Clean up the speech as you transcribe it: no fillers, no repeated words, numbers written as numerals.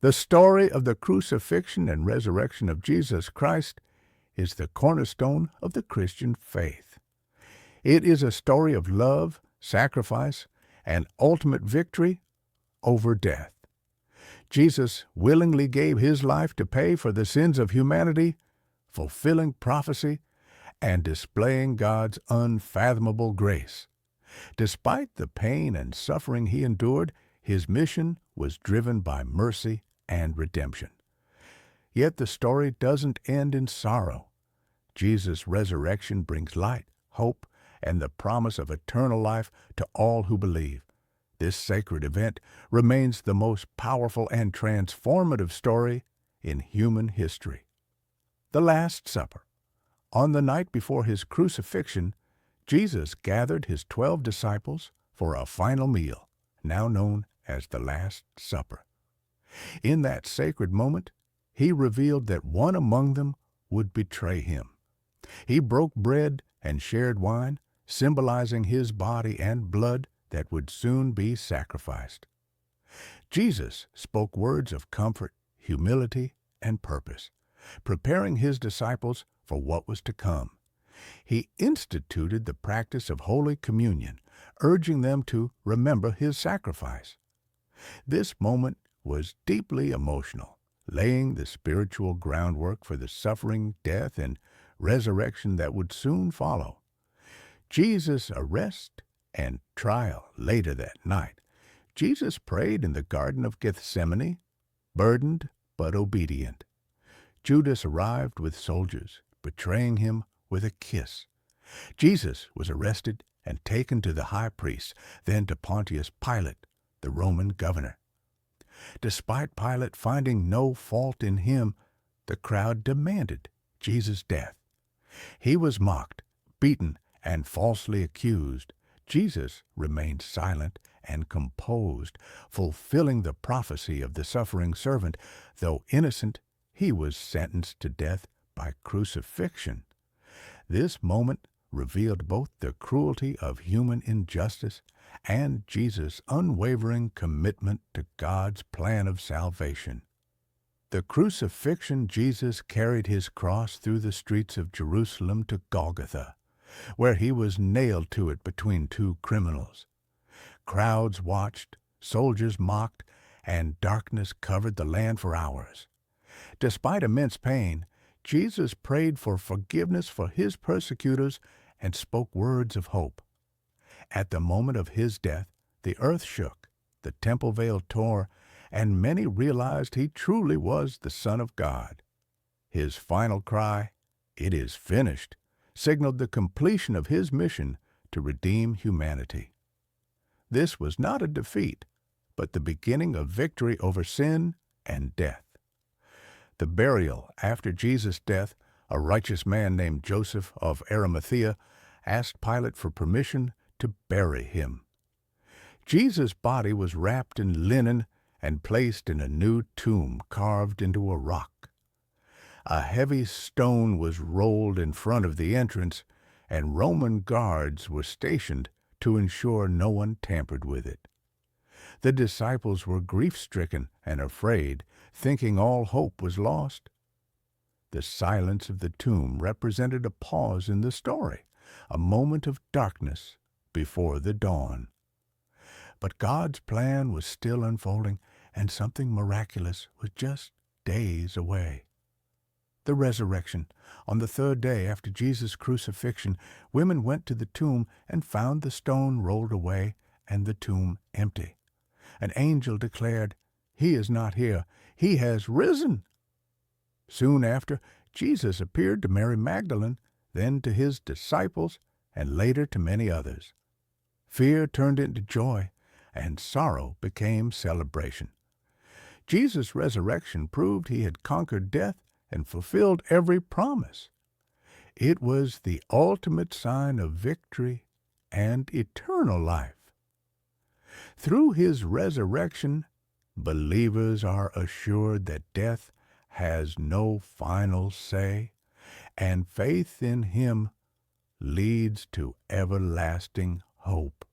The story of the crucifixion and resurrection of Jesus Christ is the cornerstone of the Christian faith. It is a story of love, sacrifice, and ultimate victory over death. Jesus willingly gave his life to pay for the sins of humanity, fulfilling prophecy and displaying God's unfathomable grace. Despite the pain and suffering he endured, his mission was driven by mercy and redemption. Yet the story doesn't end in sorrow. Jesus' resurrection brings light, hope, and the promise of eternal life to all who believe. This sacred event remains the most powerful and transformative story in human history. The Last Supper. On the night before his crucifixion, Jesus gathered his 12 disciples for a final meal, now known as the Last Supper. In that sacred moment, he revealed that one among them would betray him. He broke bread and shared wine, symbolizing his body and blood that would soon be sacrificed. Jesus spoke words of comfort, humility, and purpose, preparing his disciples for what was to come. He instituted the practice of Holy Communion, urging them to remember his sacrifice. This moment was deeply emotional, laying the spiritual groundwork for the suffering, death, and resurrection that would soon follow. Jesus' arrest and trial later that night. Jesus prayed in the Garden of Gethsemane, burdened but obedient. Judas arrived with soldiers, betraying him with a kiss. Jesus was arrested and taken to the high priest, then to Pontius Pilate, the Roman governor. Despite Pilate finding no fault in him, the crowd demanded Jesus' death. He was mocked, beaten, and falsely accused. Jesus remained silent and composed, fulfilling the prophecy of the suffering servant. Though innocent, he was sentenced to death by crucifixion. This moment revealed both the cruelty of human injustice and Jesus' unwavering commitment to God's plan of salvation. The crucifixion, Jesus carried his cross through the streets of Jerusalem to Golgotha, where he was nailed to it between two criminals. Crowds watched, soldiers mocked, and darkness covered the land for hours. Despite immense pain, Jesus prayed for forgiveness for his persecutors and spoke words of hope. At the moment of his death, the earth shook, the temple veil tore, and many realized he truly was the Son of God. His final cry, "It is finished," signaled the completion of his mission to redeem humanity. This was not a defeat, but the beginning of victory over sin and death. The burial. After Jesus' death, a righteous man named Joseph of Arimathea asked Pilate for permission to bury him. Jesus' body was wrapped in linen and placed in a new tomb carved into a rock. A heavy stone was rolled in front of the entrance, and Roman guards were stationed to ensure no one tampered with it. The disciples were grief-stricken and afraid, thinking all hope was lost. The silence of the tomb represented a pause in the story, a moment of darkness before the dawn. But God's plan was still unfolding, and something miraculous was just days away. The resurrection. On the third day after Jesus' crucifixion, women went to the tomb and found the stone rolled away and the tomb empty. An angel declared, "He is not here. He has risen." Soon after, Jesus appeared to Mary Magdalene, then to his disciples, and later to many others. Fear turned into joy, and sorrow became celebration. Jesus' resurrection proved he had conquered death and fulfilled every promise. It was the ultimate sign of victory and eternal life. Through his resurrection, believers are assured that death has no final say, and faith in him leads to everlasting hope.